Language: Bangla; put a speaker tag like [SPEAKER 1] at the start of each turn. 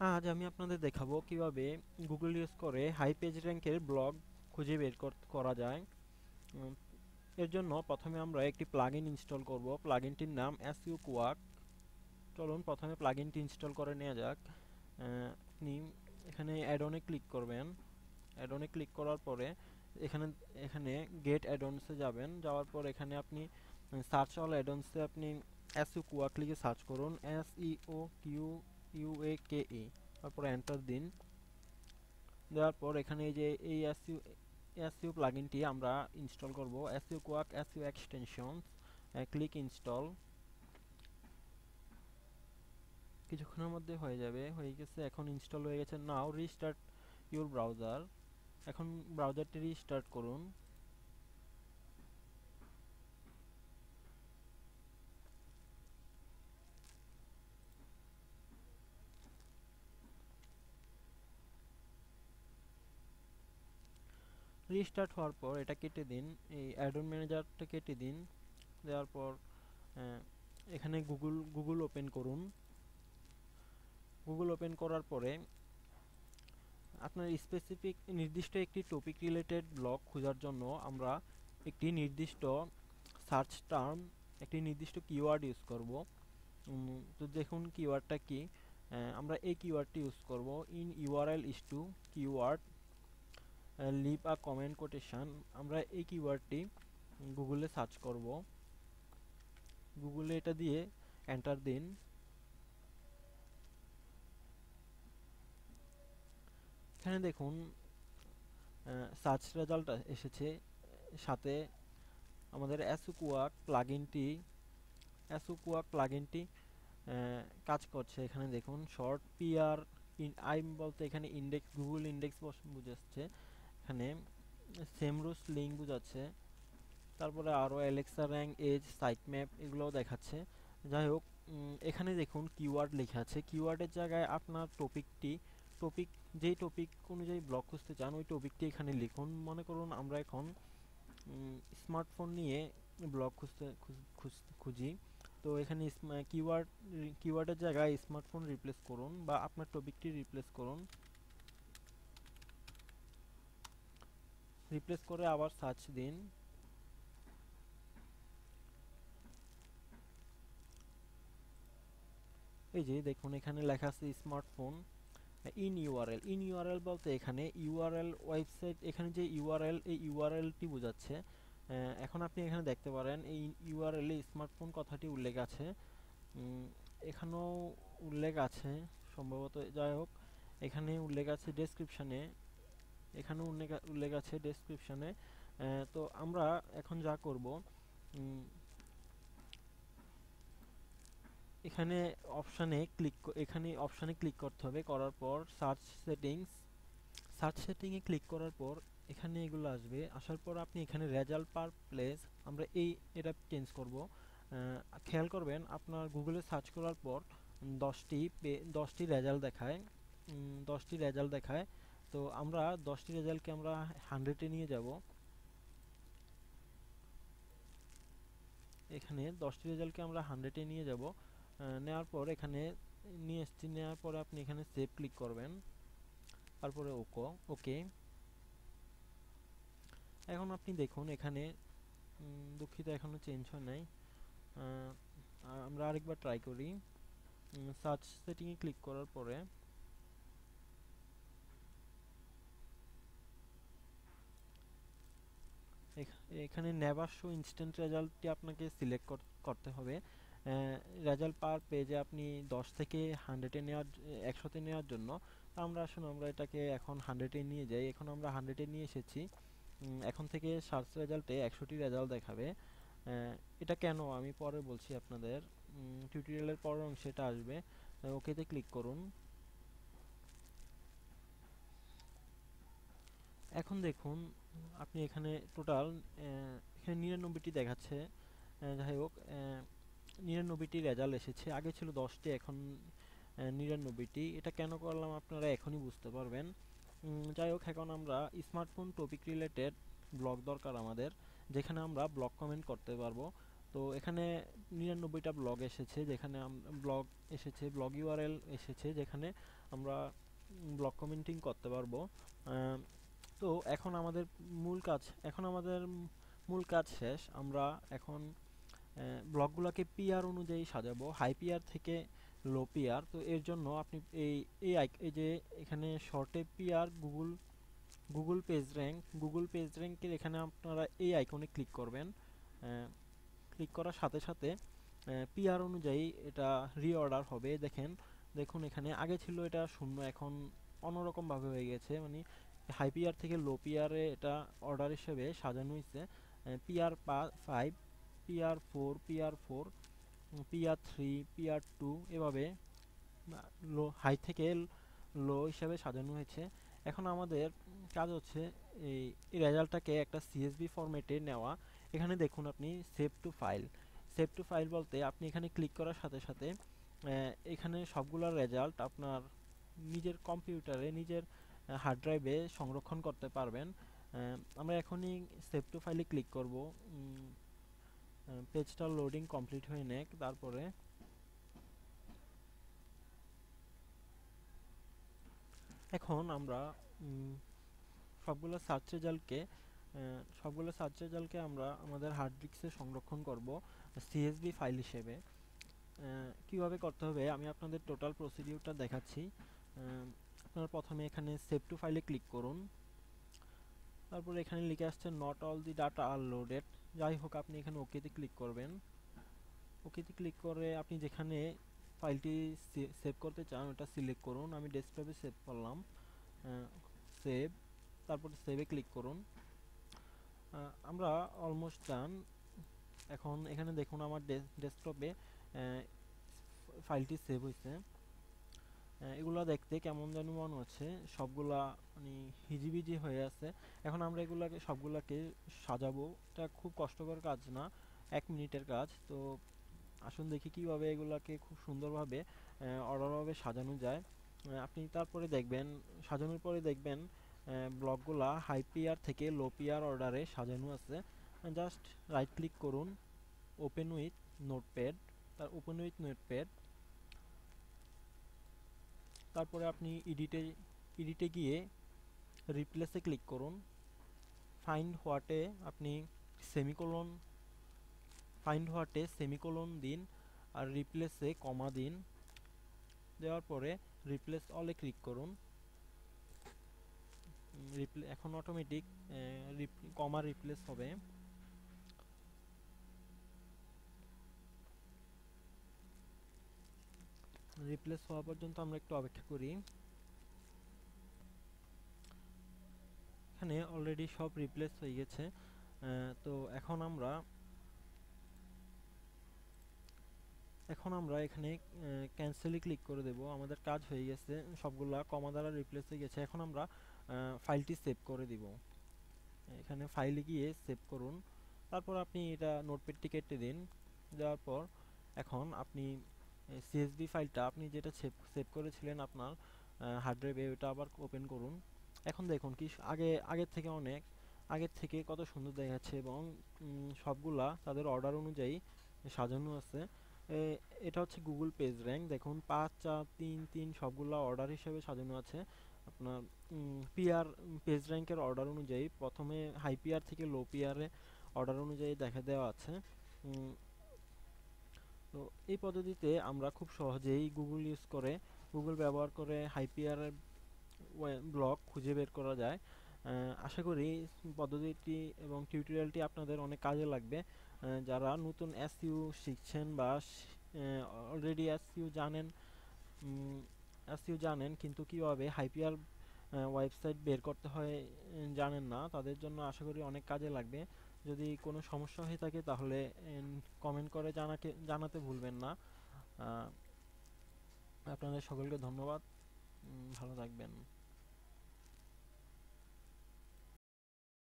[SPEAKER 1] আজ আমি আপনাদের দেখাবো কিভাবে গুগল ইউজ করে হাই পেজ র্যাঙ্কের ব্লগ খুঁজে বের করা যায়। উম, এর জন্য প্রথমে আমরা একটি প্লাগইন ইনস্টল করব। প্লাগইনটির নাম এসইউ কোয়াক। চলুন প্রথমে প্লাগইনটি ইনস্টল করে নেওয়া যাক। আপনি এখানে অ্যাড-অনে ক্লিক করবেন। অ্যাড-অনে ক্লিক করার পরে এখানে এখানে গেট অ্যাড-অনসে যাবেন। যাওয়ার পর এখানে আপনি সার্চ অল অ্যাড-অনসে আপনি এসইউ কোয়াক লিখে সার্চ করুন, SEOQUAKE। তারপরে এন্টার দিন। দেওয়ার পর এখানে এই যে এই এসইউ প্লাগইনটি আমরা ইনস্টল করব, SU quack SU extensions. Click install. কিছুক্ষণের মধ্যে হয়ে যাবে, হয়ে গেছে, এখন ইনস্টল হয়ে গেছে। নাও রিস্টার্ট ইউর ব্রাউজার। এখন ব্রাউজারটি রিস্টার্ট করুন। রিস্টার্ট হওয়ার পর এটা কেটে দিন, এই অ্যাডন ম্যানেজারটা কেটে দিন। দেওয়ার পর আহ, এখানে গুগল ওপেন করুন। গুগল ওপেন করার পরে আপনার স্পেসিফিক নির্দিষ্ট একটি টপিক রিলেটেড ব্লগ খোঁজার জন্য আমরা একটি নির্দিষ্ট সার্চ টার্ম, একটি নির্দিষ্ট কিওয়ার্ড ইউজ করব। তো দেখুন কিওয়ার্ডটা কি। আমরা এই কিওয়ার্ডটি ইউজ করব, in URL is to keyword leave a comment quotation. আমরা এই কিওয়ার্ডটি গুগলে সার্চ করব। গুগলে এটা দিয়ে এন্টার দিন। এখানে দেখুন সার্চ রেজাল্ট এসেছে, সাথে আমাদের এসইউ কোয়াক প্লাগইনটি কাজ করছে। এখানে দেখুন শর্ট পিআর ইন আইম বলতে এখানে ইন্ডেক্স, গুগল ইন্ডেক্স বুঝাচ্ছে, এখানে সেমরুস লিঙ্ক বুঝাচ্ছে, তারপরে আরও Alexa rank, age, site map এগুলোও দেখাচ্ছে। যাই হোক, এখানে দেখুন কিওয়ার্ড লেখা আছে। কিওয়ার্ডের জায়গায় আপনার টপিক যেই টপিক অনুযায়ী ব্লগ খুঁজতে চান ওই টপিকটি এখানে লিখুন। মনে করুন আমরা এখন স্মার্টফোন নিয়ে ব্লগ খুঁজি। তো এখানে কিওয়ার্ডের জায়গায় স্মার্টফোন রিপ্লেস করুন বা আপনার টপিকটি রিপ্লেস করুন। রিপ্লেস করে আবার সার্চ দিন। এই যে দেখুন এখানে লেখা আছে স্মার্টফোন ইন ইউআরএল বলতে এখানে ইউআরএল ওয়েবসাইট, এখানে যে ইউআরএল এই ইউআরএলটি বোঝাচ্ছে। এখন আপনি এখানে দেখতে পারেন এই ইউআরএল এ স্মার্টফোন কথাটি উল্লেখ আছে। এখানেও উল্লেখ আছে সম্ভবত। যাই হোক, এখানে উল্লেখ আছে ডেসক্রিপশনে, এখানেও উল্লেখ আছে ডেসক্রিপশনে। তো আমরা এখন যা করব, উম, এখানে অপশানে ক্লিক করতে হবে। করার পর সার্চ সেটিংয়ে ক্লিক করার পর এখানে এগুলো আসবে। আসার পর আপনি এখানে রেজাল্ট পার প্লেস, আমরা এটা চেঞ্জ করব। খেয়াল করবেন আপনার গুগলে সার্চ করার পর 10টি রেজাল্ট দেখায়, 10টি রেজাল্ট দেখায়। তো আমরা 10টি রেজাল্টকে আমরা 100-এ নিয়ে যাব। এখানে 10টি রেজাল্টকে আমরা 100-এ নিয়ে যাব। নেওয়ার পর এখানে নিয়ে এসেছি। নেওয়ার পরে আপনি এখানে সেভ ক্লিক করবেন। তারপরে ওকে। এখন আপনি দেখুন এখানে, দুঃখিত এখনো চেঞ্জ হয় নাই। আহ, আমরা আরেকবার ট্রাই করি। সার্চ সেটিংয়ে ক্লিক করার পরে এখানে নেভার শো ইনস্ট্যান্ট রেজাল্টটি আপনাকে সিলেক্ট করতে হবে। রেজাল্ট পার পেজে আপনি 10 থেকে 100-তে নেওয়ার জন্য। তো আমরা এটাকে এখন 100-এ নিয়ে যাই। এখন আমরা 100-এ নিয়ে এসেছি। এখন থেকে সার্চ রেজাল্টে 100টি রেজাল্ট দেখাবে। এটা কেন আমি পরে বলছি আপনাদের, টিউটোরিয়ালের পরের অংশে এটা আসবে। ওকেতে ক্লিক করুন। এখন দেখুন আপনি এখানে টোটাল এখানে 99টি দেখাচ্ছে। যাই হোক, 99টি রেজাল্ট এসেছে। আগে ছিল 10টি, এখন 99টি। এটা কেন করলাম আপনারা এখনই বুঝতে পারবেন। যাই হোক, এখন আমরা স্মার্টফোন টপিক রিলেটেড ব্লগ দরকার আমাদের, যেখানে আমরা ব্লগ কমেন্ট করতে পারবো। তো এখানে 99টা ব্লগ এসেছে, যেখানে ব্লগ এসেছে, ব্লগ ইউআরএল এসেছে, যেখানে আমরা ব্লগ কমেন্টিং করতে পারবো। তো এখন আমাদের মূল কাজ শেষ। আমরা এখন ব্লকগুলোকে পিআর অনুযায়ী সাজাবো, হাই পিআর থেকে লো পিআর। তো এর জন্য আপনি এই যে এখানে শর্টে পিআর গুগল পেজ র্যাঙ্কের এখানে আপনারা এই আইকনে ক্লিক করবেন। ক্লিক করার সাথে সাথে পিআর অনুযায়ী এটা রিঅর্ডার হবে। দেখুন এখানে আগে ছিল এটা 0, এখন অন্যরকম ভাবে হয়ে গেছে, মানে হাই পিআর থেকে লো পিআরে এটা অর্ডার হিসেবে সাজানো হয়েছে। পিআর 5, পিআর 4, পিআর 3, পিআর 2 এভাবে হাই থেকে লো হিসাবে সাজানো হয়েছে। এখন আমাদের কাজ হচ্ছে এই রেজাল্টটাকে একটা সিএসভি ফরম্যাটে নেওয়া। এখানে দেখুন আপনি সেভ টু ফাইল বলতে আপনি এখানে ক্লিক করার সাথে সাথে এখানে সবগুলা রেজাল্ট আপনার নিজের কম্পিউটারে, নিজের হার্ড ড্রাইভে সংরক্ষণ করতে পারবেন। আমরা এখনই সেভ টু ফাইলে ক্লিক করব। পেজটা লোডিং কমপ্লিট হয়ে নেক। তারপরে এখন আমরা সবগুলো সার্চ রেজাল্টকে আমরা আমাদের হার্ড ডিস্কে সংরক্ষণ করব সিএসভি ফাইল হিসেবে। কিভাবে করতে হবে আমি আপনাদের টোটাল প্রসিডিউরটা দেখাচ্ছি। আপনারা প্রথমে এখানে সেভ টু ফাইলে ক্লিক করুন। তারপরে এখানে লিখে আসছে not all the data are loaded. যাই হোক, আপনি এখানে ওকেতে ক্লিক করবেন। ওকেতে ক্লিক করে আপনি যেখানে ফাইলটি সেভ করতে চান ওটা সিলেক্ট করুন। আমি ডেস্কটপে সেভ করলাম। সেভ, তারপরে সেভে ক্লিক করুন। আমরা অলমোস্ট ডান। এখন এখানে দেখুন আমার ডেস্কটপে ফাইলটি সেভ হয়েছে। এগুলা দেখতে কেমন যেন মনে হচ্ছে, সবগুলা মানে হিজিবিজি হয়ে আছে। এখন আমরা সবগুলাকে সাজাবো। এটা খুব কষ্টকর কাজ না, 1 মিনিটের কাজ। তো আসুন দেখি কিভাবে এগুলাকে খুব সুন্দরভাবে অর্ডারভাবে সাজানো যায়। আপনি তারপরে দেখবেন, সাজানোর পরে দেখবেন ব্লকগুলা হাই পিআর থেকে লো পিআর অর্ডারে সাজানো আছে। জাস্ট রাইট ক্লিক করুন, ওপেন উইথ নোটপ্যাড। তারপরে আপনি এডিটে গিয়ে রিপ্লেসে ক্লিক করুন। ফাইন্ড হোয়াটে সেমিকোলন দিন, আর রিপ্লেসে কমা দিন। দেওয়ার পরে রিপ্লেস অলে ক্লিক করুন। এখন অটোমেটিক কমা রিপ্লেস হবে। রিপ্লেস হওয়া পর্যন্ত আমরা একটু অপেক্ষা করি। এখানে অলরেডি সব রিপ্লেস হয়ে গেছে। তো এখন আমরা এখানে ক্যান্সেলে ক্লিক করে দেব। আমাদের কাজ হয়ে গেছে, সবগুলা কমা দ্বারা রিপ্লেস হয়ে গেছে। এখন আমরা ফাইলটি সেভ করে দিব। এখানে ফাইলে গিয়ে সেভ করুন। তারপর আপনি এটা নোটপ্যাডটি কেটে দিন। দেওয়ার পর এখন আপনি সিএসভি ফাইলটা আপনি যেটা সেভ করেছিলেন আপনার হার্ড ড্রাইভে, ওটা আবার ওপেন করুন। এখন দেখুন কি আগের থেকে কত সুন্দর দেখাচ্ছে, এবং সবগুলা তাদের অর্ডার অনুযায়ী সাজানো আছে। এটা হচ্ছে গুগল পেজ র্যাঙ্ক। দেখুন 5, 4, 3, 3 সবগুলা অর্ডার হিসেবে সাজানো আছে। আপনার পিআর পেজ র্যাঙ্কের অর্ডার অনুযায়ী প্রথমে হাই পিআর থেকে লো পিআরে অর্ডার অনুযায়ী দেখা দেওয়া আছে। তো এই পদ্ধতিতে আমরা খুব সহজেই গুগল ব্যবহার করে হাই পিআরের ব্লগ খুঁজে বের করা যায়। আশা করি পদ্ধতিটি এবং টিউটোরিয়ালটি আপনাদের অনেক কাজে লাগবে। যারা নতুন এসইও শিখছেন বা অলরেডি এসইও জানেন কিন্তু কিভাবে হাইপিআর ওয়েবসাইট বের করতে হয় জানেন না, তাদের জন্য আশা করি অনেক কাজে লাগবে। যদি কোনো সমস্যা হয়ে থাকে তাহলে কমেন্ট করে জানাতে ভুলবেন না। আপনাদের সকলকে ধন্যবাদ। ভালো থাকবেন।